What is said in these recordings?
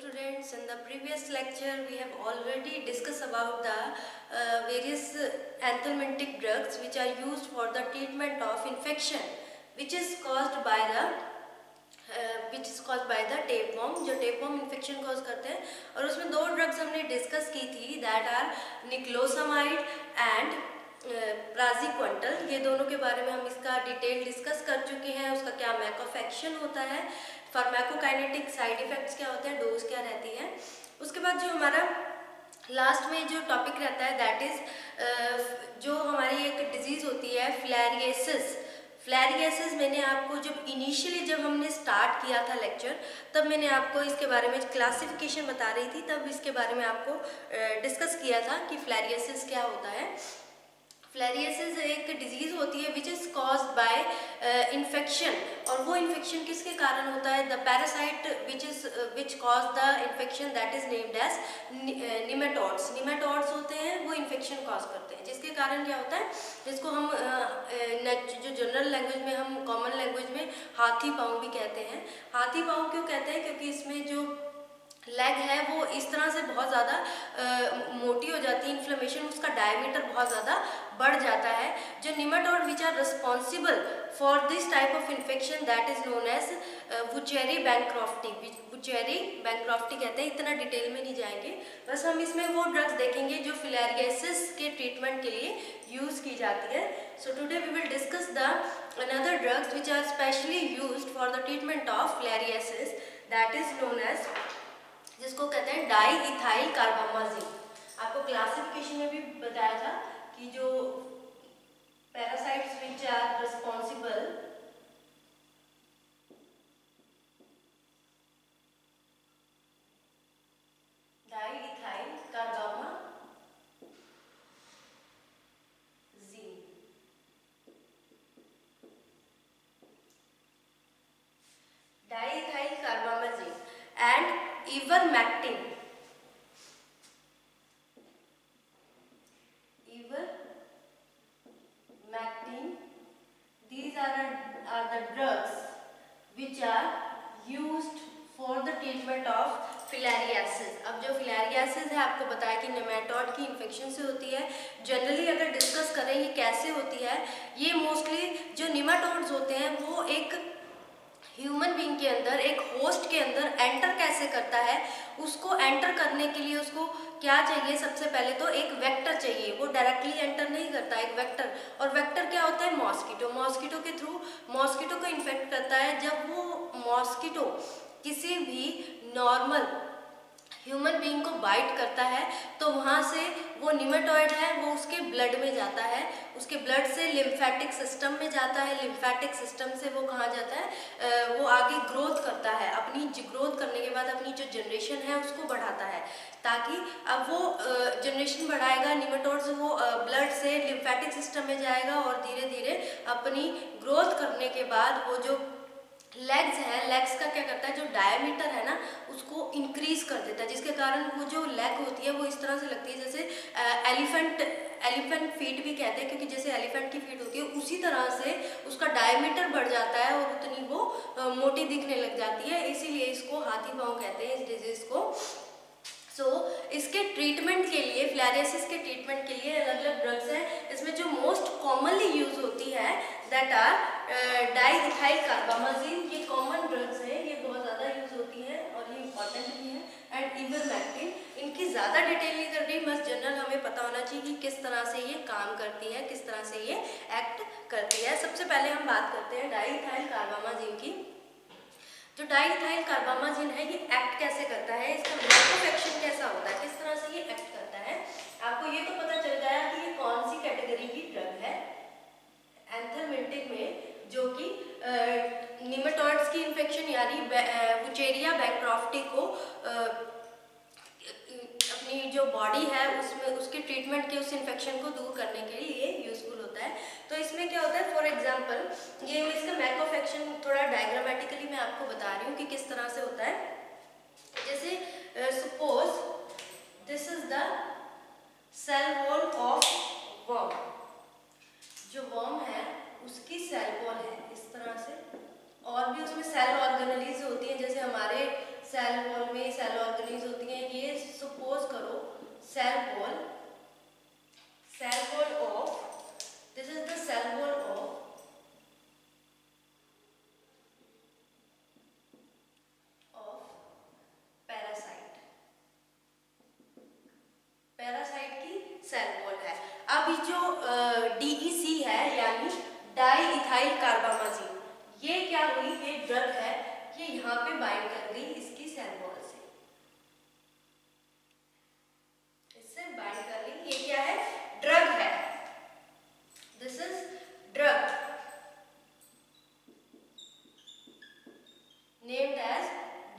students, in the previous lecture we have already discussed about the various anthelmintic drugs which are used for the treatment of infection which is caused by the tapeworm, जो tapeworm infection cause करते हैं। और उसमें दो drugs हमने discuss की थी, that are niclosamide and praziquantel। ये दोनों के बारे में हम इसका डिटेल डिस्कस कर चुके हैं। उसका क्या मैक ऑफ एक्शन होता है, फार्माकोकाइनेटिक साइड इफेक्ट्स क्या होते हैं, डोज क्या रहती है। उसके बाद जो हमारा लास्ट में जो टॉपिक रहता है दैट इज जो हमारी एक डिजीज़ होती है फिलेरियासिस। फिलेरियासिस मैंने आपको जब हमने स्टार्ट किया था लेक्चर, तब मैंने आपको इसके बारे में क्लासिफिकेशन बता रही थी, तब इसके बारे में आपको डिस्कस किया था कि फिलेरियासिस क्या होता है। फिलेरियासिस एक डिजीज़ होती है which is caused by infection, और वो इन्फेक्शन किसके कारण होता है, the parasite which cause the infection that is named as nematodes. Nematodes होते हैं वो इन्फेक्शन कॉज करते हैं, जिसके कारण क्या होता है, जिसको हम जो जनरल लैंग्वेज में हम कॉमन लैंग्वेज में हाथी पाँव भी कहते हैं। हाथी पाँव क्यों कहते हैं, क्योंकि इसमें जो लेग है वो इस तरह से बहुत ज़्यादा मोटी हो जाती है, इन्फ्लेमेशन उसका डायमीटर बहुत ज़्यादा बढ़ जाता है। जो nematode which are responsible for this type of infection that is known as Wuchereria bancrofti. Wuchereria bancrofti कहते हैं, इतना डिटेल में नहीं जाएंगे, बस हम इसमें वो ड्रग्स देखेंगे जो फिलेरियासिस के ट्रीटमेंट के लिए यूज़ की जाती है। So today we will discuss the another drugs which are specially used for the treatment of filariasis, that is known as, जिसको कहते हैं डाई इथाइल कार्बामाजिन। आपको क्लासिफिकेशन में भी बताया था कि जो parasites which are responsible diethyl carbamazine, diethyl carbamazine and ivermectin. These are the drugs which are used for the treatment of filariasis. अब जो फिलेरियासिस है आपको बताया कि नेमेटोड की इन्फेक्शन से होती है। जनरली अगर डिस्कस करें ये कैसे होती है, ये मोस्टली जो निमेटोड्स होते हैं वो एक ह्यूमन बीइंग के अंदर, एक होस्ट के अंदर एंटर कैसे करता है, उसको एंटर करने के लिए उसको क्या चाहिए, सबसे पहले तो एक वेक्टर चाहिए। वो डायरेक्टली एंटर नहीं करता, एक वेक्टर। और वेक्टर क्या होता है, मॉस्किटो। मॉस्किटो के थ्रू मॉस्किटो को इन्फेक्ट करता है। जब वो मॉस्किटो किसी भी नॉर्मल ह्यूमन बीइंग को बाइट करता है तो वहाँ से वो निमेटोइड है वो उसके ब्लड में जाता है, उसके ब्लड से लिम्फेटिक सिस्टम में जाता है, लिम्फेटिक सिस्टम से वो कहाँ जाता है, वो आगे ग्रोथ करता है। अपनी ग्रोथ करने के बाद अपनी जो जनरेशन है उसको बढ़ाता है, ताकि अब वो जनरेशन बढ़ाएगा निमेटोड्स, वो ब्लड से लिम्फेटिक सिस्टम में जाएगा और धीरे धीरे अपनी ग्रोथ करने के बाद वो जो लेग्स है, लेग्स का क्या करता है, जो डायमीटर है ना उसको इंक्रीज कर देता है, जिसके कारण वो जो लेग होती है वो इस तरह से लगती है जैसे एलिफेंट फीट भी कहते हैं, क्योंकि जैसे एलिफेंट की फीट होती है उसी तरह से उसका डायमीटर बढ़ जाता है और उतनी वो मोटी दिखने लग जाती है। इसीलिए इसको हाथी पाँव कहते हैं, इस डिजीज को। इसके ट्रीटमेंट के लिए, फिलेरियासिस के ट्रीटमेंट के लिए अलग अलग ड्रग्स हैं। इसमें जो मोस्ट कॉमनली यूज होती है दैट आर डाई इथाइल कार्बामाजिन। ये कॉमन ड्रग्स हैं, ये बहुत ज़्यादा यूज होती हैं और ये इंपॉर्टेंट भी है। एंड इवरमेक्टिन, इनकी ज़्यादा डिटेल नहीं कर रही, बस जनरल हमें पता होना चाहिए कि किस तरह से ये काम करती है, किस तरह से ये एक्ट करती है। सबसे पहले हम बात करते हैं डाई इथाइल कार्बामाजिन की। जो डाई इथाइल कार्बामाजिन है ये एक्ट कैसे करता है, इसका मोड ऑफ एक्शन कैसा होता है, किस तरह से ये एक्ट करता है। आपको ये तो पता चल जाएगा कि ये कौन सी कैटेगरी की ड्रग है एंथलमिंटिक में, जो कि निमेटोड्स की इन्फेक्शन यानी वुचेरिया बैंक्रॉफ्टी को अपनी जो बॉडी है उसमें उसके ट्रीटमेंट के उस इन्फेक्शन को दूर करने के लिए यूजफुल होता है। तो इसमें क्या होता है, फॉर एग्जांपल ये इसका मैक ऑफ एक्शन थोड़ा डायग्रामेटिकली मैं आपको बता रही हूँ कि किस तरह से होता है। जैसे suppose this is the cell wall of worm. जो वर्म है उसकी सेल वॉल है इस तरह से, और भी उसमें सेल ऑर्गेनेलीज होती हैं, जैसे हमारे सेल वॉल में सेल ऑर्गेनेल सेल वॉल है। अब जो DEC है यानी डाई इथाइल कार्बामाजिन, ये क्या हुई, ये ड्रग है, ये यहाँ पे बाइंड कर गई इसकी सेल वॉल से, इससे बाइंड कर ली। ये क्या है, ड्रग है, this is drug named as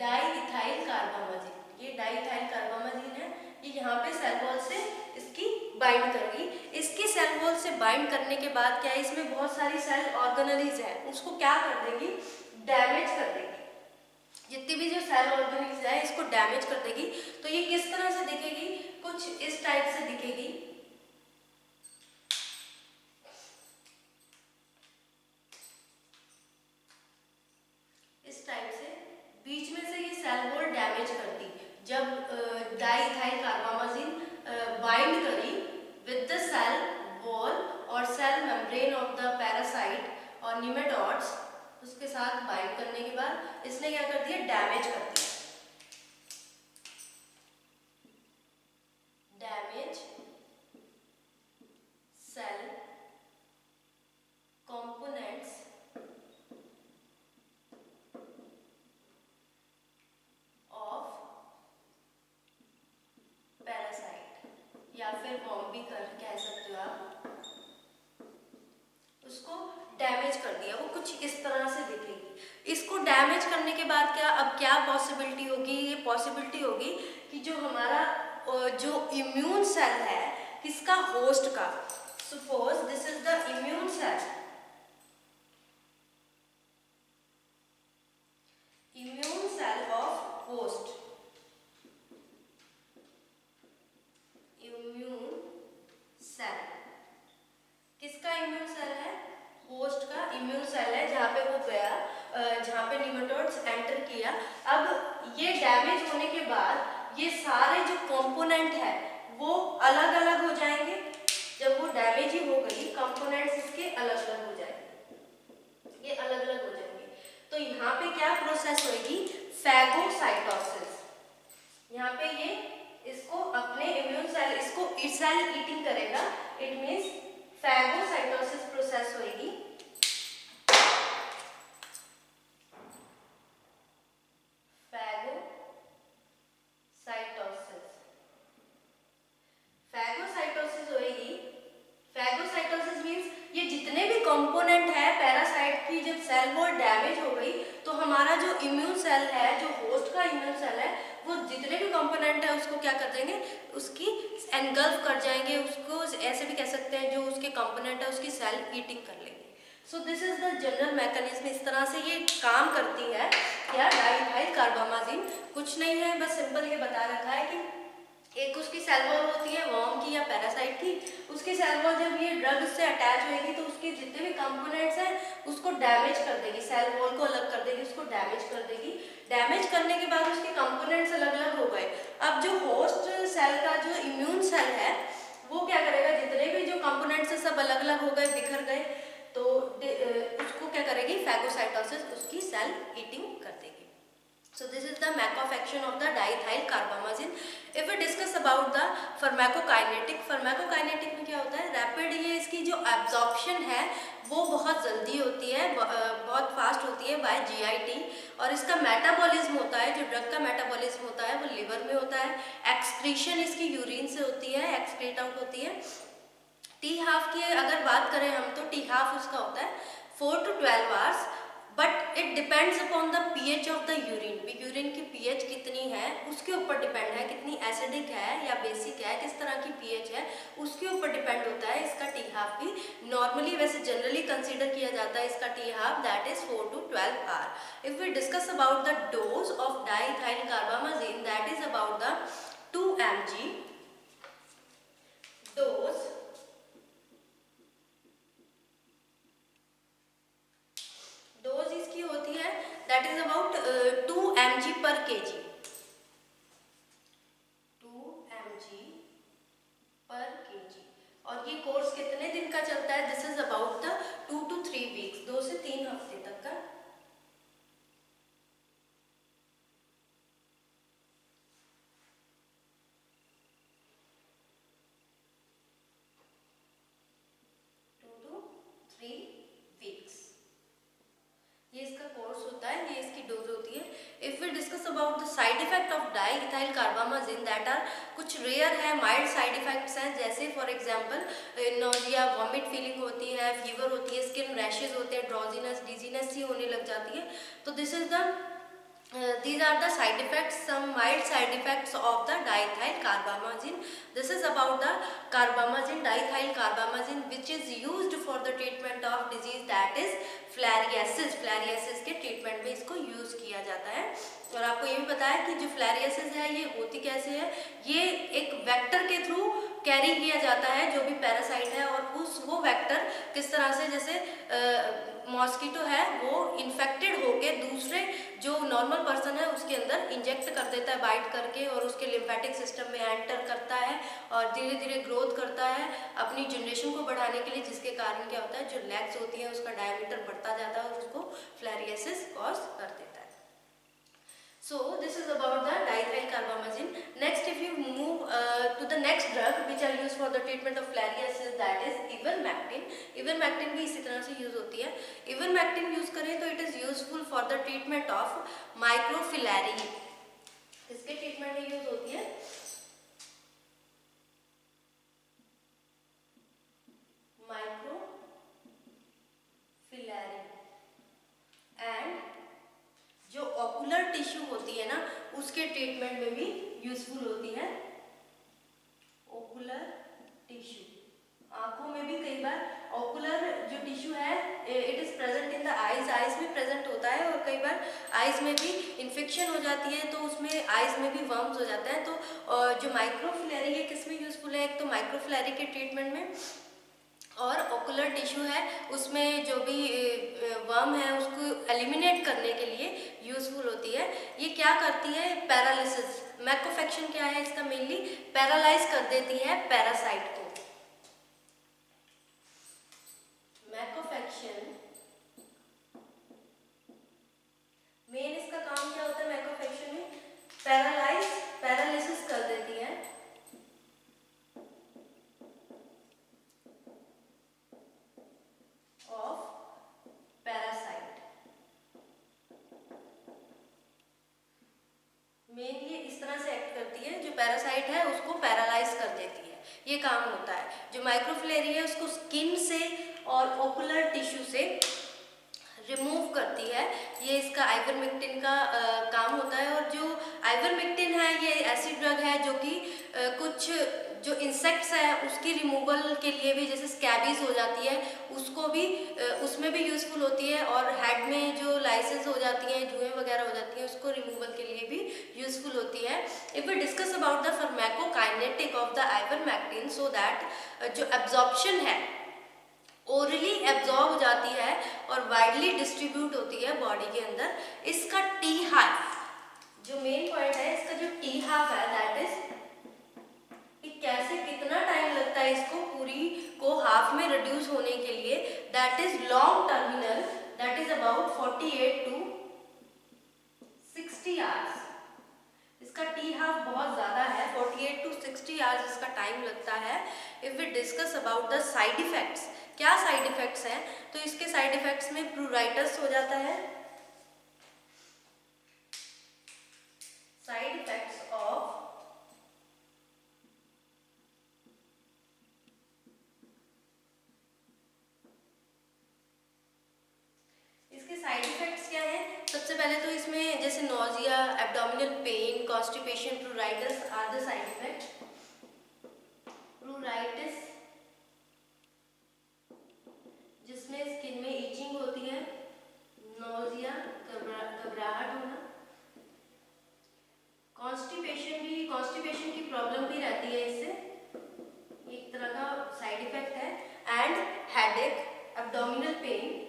diethyl carbamazine. ये डाइइथाइल कार्बामाजिन है, ये यहाँ पे सेल वॉल से इसकी बाइंड कर गई। इसकी सेल वॉल से बाइंड करने के बाद क्या है, इसमें बहुत सारी सेल ऑर्गेनेल्स है, उसको क्या कर देगी, डैमेज कर देगी। जितनी भी जो सेल ऑर्गेनेल्स है इसको डैमेज कर देगी। तो ये किस तरह से दिखेगी, कुछ इस टाइप से दिखेगी। इस टाइप से बीच में से ये सेल वॉल डैमेज कर दी। जब डाइइथाइल कार्बामाजिन बाइंड करी विद द सेल वॉल और cell membrane of the parasite और निमेटोड्स, उसके साथ बाइंड करने के बाद इसने क्या कर दिया, डैमेज कर दिया। Damage cell components of parasite, या फिर वॉर्म भी कह सकते हो आप, उसको डैमेज कर दिया। वो कुछ इस तरह से दिखेगी। इसको डैमेज करने के बाद क्या, अब क्या पॉसिबिलिटी होगी, ये पॉसिबिलिटी होगी कि जो हमारा जो इम्यून सेल है किसका, होस्ट का, suppose this is the immune cell, immune cell of host, immune cell किसका इम्यून सेल है, होस्ट का इम्यून सेल है, जहाँ पे वो गया, जहाँ पे निमेटोड्स एंटर किया। अब ये डैमेज होने के बाद ये सारे जो कंपोनेंट है वो अलग अलग हो जाएंगे। जब वो डैमेज ही हो गई, कंपोनेंट्स इसके अलग अलग हो जाएंगे, ये अलग अलग हो जाएंगे। तो यहाँ पे क्या प्रोसेस होगी, फैगोसाइटोसिस। यहाँ पे ये इसको अपने इम्यून सेल, इसको सेल ईटिंग करेगा, इट मींस फैगोसाइटोसिस प्रोसेस होगी। फैगोसाइटोसिस होगी। फैगोसाइटोसिस मींस ये जितने भी कंपोनेंट है पैरासाइट की, जब सेल वॉल डैमेज हो गई तो हमारा जो इम्यून सेल है, जो होस्ट का इम्यून सेल है, वो जितने भी कंपोनेंट है उसको क्या कर देंगे, उसकी एनगल्फ कर जाएंगे, उसको ऐसे भी कह सकते हैं जो उसके कंपोनेंट है उसकी सेल ईटिंग कर लेंगे। सो this is the general mechanism, इस तरह से ये काम करती है। क्या, डाइइथाइल कार्बामाजिन कुछ नहीं है, बस सिंपल ये बता रखा है कि एक उसकी सेल वॉल होती है वर्म की या पैरासाइट की, उसकी सेल वॉल जब ये ड्रग से अटैच होगी तो उसके जितने भी कंपोनेंट्स हैं उसको डैमेज कर देगी, सेल वॉल को अलग कर देगी, उसको डैमेज कर देगी। डैमेज करने के बाद उसके कंपोनेंट्स अलग अलग हो गए। अब जो होस्ट सेल का जो इम्यून सेल है वो क्या करेगा, जितने भी जो कंपोनेंट्स है सब अलग अलग हो गए, बिखर गए, तो उसको क्या करेगी, फैगोसाइटोसिस, उसकी सेल ईटिंग कर देगी। So this is the mechanism of the diethyl carbamazine. If we discuss about the pharmacokinetic, pharmacokinetic में क्या होता है, रैपिड ये इसकी जो एब्जॉर्प्शन है वो बहुत जल्दी होती है, बहुत फास्ट होती है बाय GIT, और इसका मेटाबॉलिज्म होता है, जो ड्रग का मेटाबॉलिज्म होता है वो लिवर में होता है। एक्सक्रीशन इसकी यूरिन से होती है, एक्सक्रीट आउट होती है। टी हाफ की अगर बात करें हम, तो टी हाफ उसका होता है 4 to 12 hours, but it depends upon the pH of the urine. Urine की pH कितनी है उसके ऊपर डिपेंड है, कितनी एसिडिक है या बेसिक है, किस तरह की pH है उसके ऊपर डिपेंड होता है इसका टी हाफ भी। नॉर्मली वैसे जनरली कंसीडर किया जाता है इसका T half that is 4 to 12 hour. If we discuss about the dose of diethyl carbamazine, that is about the 2 mg dose. Dose इसकी होती है दैट इज अबाउट 2 mg पर kg, 2 mg पर kg। और ये कोर्स कितने दिन का चलता है, this is about the 2 to 3 weeks, 2 से 3 हफ्ते तक का। About the side effect of diethyl carbamazine that are कुछ रेयर है, माइल्ड साइड इफेक्ट्स हैं, जैसे for example nausea, vomit feeling होती है, फीवर होती है, स्किन रैशेज होते हैं, ड्रॉजीनेस, डिजीनेस ही होने लग जाती है। तो this is the these are the side effects, some mild side effects of the diethyl carbamazine. This is about the carbamazine, diethyl carbamazine, which is used for the treatment of disease that is filariasis. Filariasis के treatment में इसको use किया जाता है। और आपको ये भी पता है कि जो फिलारियासिस है ये होती कैसे है, ये एक वेक्टर के थ्रू कैरी किया जाता है, जो भी पैरासाइट है, और वो वेक्टर किस तरह से, जैसे मॉस्किटो है वो इन्फेक्टेड होके दूसरे जो नॉर्मल पर्सन है उसके अंदर इंजेक्ट कर देता है बाइट करके, और उसके लिम्फेटिक सिस्टम में एंटर करता है और धीरे धीरे ग्रोथ करता है अपनी जनरेशन को बढ़ाने के लिए, जिसके कारण क्या होता है, जो लेग्स होती है उसका डायमीटर बढ़ता जाता है और उसको फिलारियासिस कॉज कर देता है। So this is about the diethyl carbamazine. Next, if you move to the next drug which are used for the treatment of filariasis, that is ivermectin. Ivermectin भी इसी तरह से यूज होती है। Ivermectin यूज करें तो it is useful for the treatment of microfilari. इसके treatment में यूज होती है माइक्रोफिलैरी, एंड जो ओकुलर टिश्यू होती है ना उसके ट्रीटमेंट में भी यूजफुल होती है। ओकुलर टिश्यू, आंखों में भी कई बार ओकुलर जो टिश्यू है it is present in the eyes, eyes में प्रेजेंट होता है, और कई बार आईज में भी इन्फेक्शन हो जाती है तो उसमें आईज में भी वर्म्स हो जाता है। तो जो माइक्रोफिलैरी है किस में यूजफुल है, एक तो माइक्रोफिलैरी के ट्रीटमेंट में, और ओकुलर टिश्यू है उसमें जो भी वर्म है उसको एलिमिनेट करने के लिए यूजफुल होती है। ये क्या करती है, पैरालिसिस, मैकोफेक्शन क्या है इसका, मेनली पैरालाइज कर देती है पैरासाइट को। मैकोफेक्शन मेन इसका काम क्या होता है, मैकोफेक्शन में पैरालिसिस कर देती है मेनली इस तरह से एक्ट करती है, जो पैरासाइट है उसको पैरालाइज कर देती है, ये काम होता है। जो माइक्रोफिलैरी है उसको स्किन से और ओकुलर टिश्यू से रिमूव करती है, ये इसका आइवरमेक्टिन का काम होता है। और जो आइवरमेक्टिन है ये ऐसी ड्रग है जो कि कुछ जो इंसेक्ट्स है उसकी रिमूवल के लिए भी, जैसे स्कैबीज हो जाती है उसको भी उसमें भी यूजफुल होती है, और हेड में जो लाइसेस हो जाती हैं, जुएं वगैरह हो जाती हैं, उसको रिमूवल के लिए भी यूजफुल होती है। If we discuss about the pharmacokinetic of the ivermectin, so that जो एब्जॉर्प्शन है ओरली एब्जॉर्ब हो जाती है और वाइडली डिस्ट्रीब्यूट होती है बॉडी के अंदर। इसका टी हाफ, जो मेन पॉइंट है इसका जो टी हाफ है, दैट इज कैसे कितना टाइम लगता है इसको पूरी को हाफ में रिड्यूस होने के लिए, that is long terminal, that is about 48 to 60 hours. इसका टी हाफ बहुत ज्यादा है, 48 to 60 आवर्स इसका टाइम लगता है। If we discuss about the side effects, क्या साइड इफेक्ट्स हैं, तो इसके साइड इफेक्ट्स में प्रूराइटस हो जाता है। Side effects of side effects क्या है, सबसे पहले तो इसमें जैसे nausea, abdominal pain, constipation, pruritus are the side effect. Pruritus जिसमें स्किन में इचिंग होती है, नोजिया घबराहट होना, कॉन्स्टिपेशन की प्रॉब्लम भी रहती है, इससे एक तरह का साइड इफेक्ट है, and headache, abdominal pain.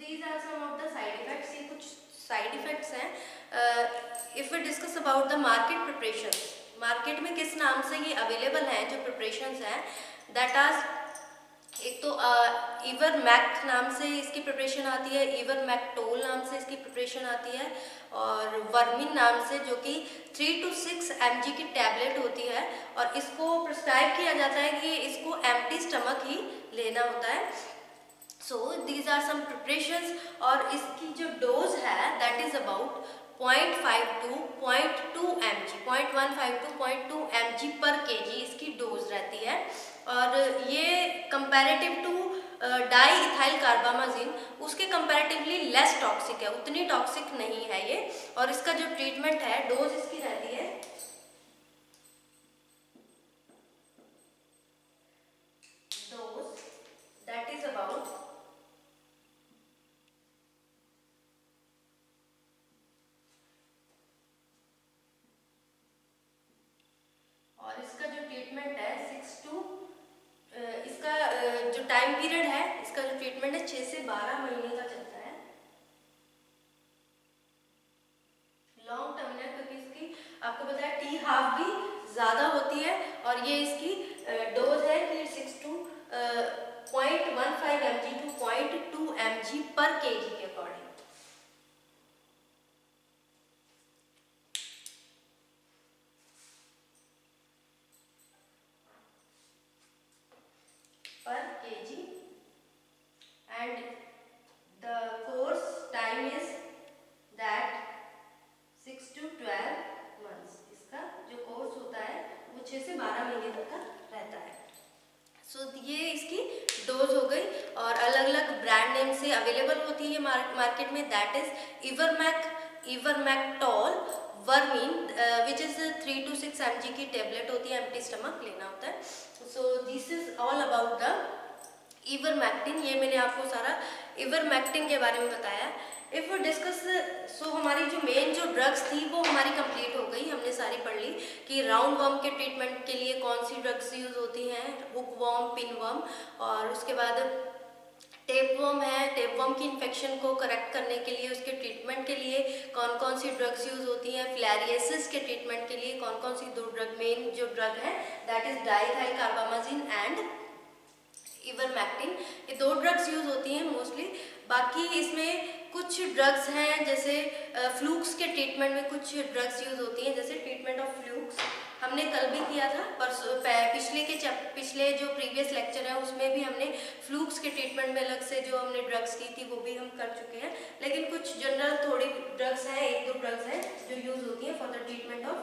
These are some of the side effects, ये कुछ साइड इफेक्ट्स हैं। If we discuss about the market preparations, market में किस नाम से ये अवेलेबल हैं जो प्रिपरेशंस हैं, दैट आर एक तो इवरमैक्ट नाम से इसकी प्रिपरेशन आती है, इवरमैक्टोल नाम से इसकी प्रिपरेशन आती है, और वर्मिन नाम से, जो कि 3 to 6 mg की टैबलेट होती है। और इसको प्रिस्क्राइब किया जाता है कि इसको एम्प्टी स्टमक ही लेना होता है। So these are some preparations. और इसकी जो डोज है that is about 0.5 to 0.2 mg, 0.15 to 0.2 mg पर kg इसकी डोज रहती है। और ये कंपैरेटिव टू डाई इथाइल कार्बामाजिन उसके कंपैरेटिवली लेस टॉक्सिक है, उतनी टॉक्सिक नहीं है ये। और इसका जो ट्रीटमेंट है, डोज इसकी रहती है डोज दैट इज अबाउट 6 से 12 महीने का चलता है। लॉन्ग टर्म है क्योंकि इसकी आपको पता है टी हाफ भी ज़्यादा होती है। और ये इसकी डोज है कि 6 to 0.15 mg to 0.2 mg पर kg के according. per kg and the course time is that 6 to 12 months। इसका जो कोर्स होता है वो 6 से 12 महीने तक का रहता है। सो ये इसकी डोज हो गई और अलग अलग ब्रांड नेम से अवेलेबल होती है मार्केट में। That is ivermectol vermin which is 3 to 6 mg की टेबलेट होती है, एम्प्टी स्टमक लेना होता है। So this is all about the ivermectin. ये मैंने आपको सारा इवरमैक्टिन के बारे में बताया। इफ वी डिस्कस, सो हमारी जो मेन जो ड्रग्स थी वो हमारी कंप्लीट हो गई, हमने सारी पढ़ ली कि राउंड वर्म के ट्रीटमेंट के लिए कौन सी ड्रग्स यूज होती हैं, हुक वर्म, पिन वर्म, और उसके बाद टेप वर्म है, टेप वर्म की इन्फेक्शन को करेक्ट करने के लिए उसके ट्रीटमेंट के लिए कौन कौन सी ड्रग्स यूज होती हैं, फिलेरियासिस के ट्रीटमेंट के लिए कौन कौन सी दो ड्रग, मेन जो ड्रग है दैट इज डाइथाइल कार्बामाजिन एंड इवरमैक्टिन। ये दो ड्रग्स यूज होती हैं मोस्टली। बाकी इसमें कुछ ड्रग्स हैं जैसे फ्लूक्स के ट्रीटमेंट में कुछ ड्रग्स यूज होती हैं, जैसे ट्रीटमेंट ऑफ फ्लूक्स हमने कल भी किया था, पिछले जो प्रीवियस लेक्चर है उसमें भी हमने फ्लूक्स के ट्रीटमेंट में अलग से जो हमने ड्रग्स की थी वो भी हम कर चुके हैं। लेकिन कुछ जनरल थोड़ी ड्रग्स हैं, एक दो ड्रग्स हैं जो यूज होती हैं for the treatment of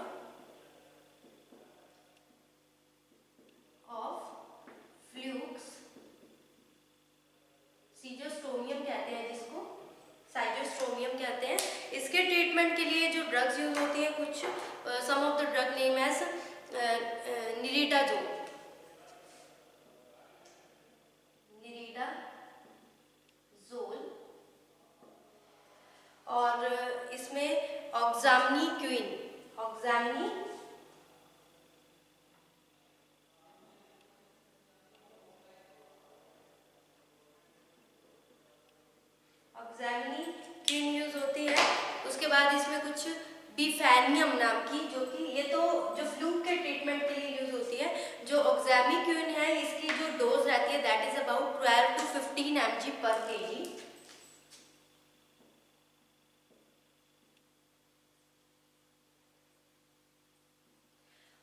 flukes. Schistosomium कहते हैं जिसको, साइजोस्टोमियम कहते हैं। इसके ट्रीटमेंट के लिए जो ड्रग्स यूज होती हैं, कुछ some of the drug name as niridazole, और इसमें ऑक्सामिक्विन, ऑक्सामिक्विन यूज होती है। उसके बाद इसमें कुछ बिफेनियम नाम की, जो कि ये तो जो फ्लूक के ट्रीटमेंट के लिए यूज होती है। जो ऑक्सामिक्विन है इसकी जो डोज रहती है that is about 12 to 15 mg पर kg।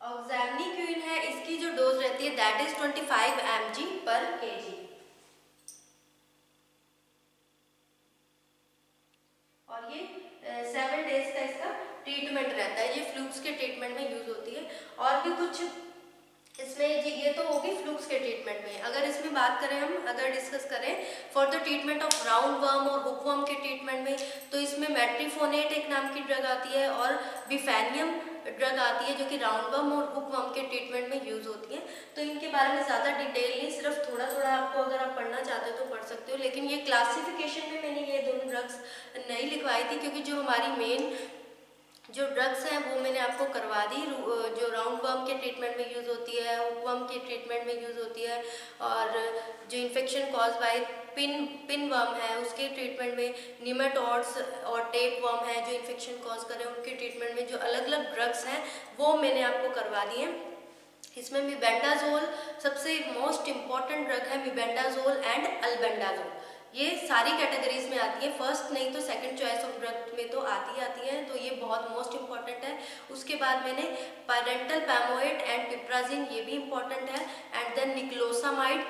ऑक्सामिक्विन है इसकी जो डोज रहती है दैट इज 25 mg पर kg। और ये 7 डेज का इसका ट्रीटमेंट रहता है। ये फ्लूक्स के ट्रीटमेंट में यूज होती है। और भी कुछ इसमें ये तो होगी फ्लूक्स के ट्रीटमेंट में। अगर इसमें बात करें हम, अगर डिस्कस करें for the treatment of round worm और हुक वर्म के ट्रीटमेंट में, तो इसमें मेट्रिफोनेट एक नाम की ड्रग आती है और बिफेनियम ड्रग आती है जो कि राउंड वर्म और हुक वर्म के ट्रीटमेंट में यूज होती है। तो इनके बारे में ज़्यादा डिटेल नहीं, सिर्फ थोड़ा थोड़ा आपको अगर आप पढ़ना चाहते हो तो पढ़ सकते हो। लेकिन ये क्लासिफिकेशन में मैंने ये दोनों ड्रग्स नहीं लिखवाई थी क्योंकि जो हमारी मेन जो ड्रग्स हैं वो मैंने आपको करवा दी। जो राउंड वर्म के ट्रीटमेंट में यूज़ होती है, हुक वर्म के ट्रीटमेंट में यूज़ होती है, और जो infection cause by pin worm है उसके ट्रीटमेंट में, निमेटोड्स और टेप वर्म है जो इन्फेक्शन कॉज कर रहे हैं उनके ट्रीटमेंट में जो अलग अलग ड्रग्स हैं वो मैंने आपको करवा दिए। इसमें मिबेंडाजोल सबसे मोस्ट इम्पॉर्टेंट ड्रग है, मिबेंडाजोल एंड अल्बेंडाजोल। ये सारी कैटेगरीज में आती है, फर्स्ट नहीं तो सेकंड चॉइस ऑफ ड्रग में तो आती है, तो ये बहुत मोस्ट इम्पॉर्टेंट है। उसके बाद मैंने पैरेंटल पैमोएट एंड पिप्राजिन, ये भी इम्पॉर्टेंट है। And then niclosamide,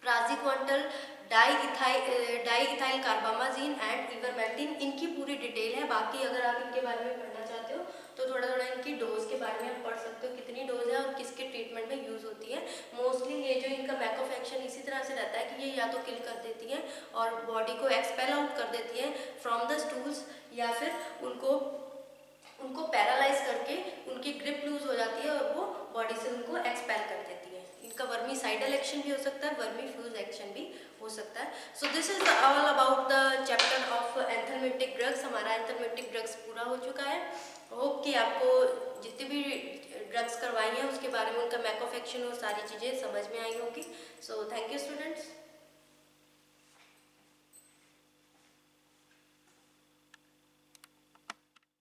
praziquantel, diethyl carbamazine and ivermectin, इनकी पूरी डिटेल है। बाकी अगर आप इनके बारे में पढ़ना चाहते हो तो थोड़ा थोड़ा इनकी डोज के बारे में आप पढ़ सकते हो, कितनी डोज है और किसके ट्रीटमेंट में यूज़ होती है। मोस्टली ये जो इनका बैक ऑफ एक्शन इसी तरह से रहता है कि ये या तो किल कर देती हैं और बॉडी को एक्सपेल आउट कर देती हैं फ्रॉम द स्टूल्स, या फिर उनको पैरालाइज करके उनकी ग्रिप लूज हो जाती है और वो बॉडी से उनको एक्सपेल कर देती है। इनका वर्मीसाइडल एक्शन भी हो सकता है, वर्मीफ्यूज एक्शन भी हो सकता है। So this is all about the chapter of anthelmintic drugs. हमारा एंथलमेटिक ड्रग्स पूरा हो चुका है। होप कि आपको जितनी भी ड्रग्स करवाई हैं उसके बारे में उनका मैक ऑफ एक्शन और सारी चीज़ें समझ में आई होंगी। So thank you students.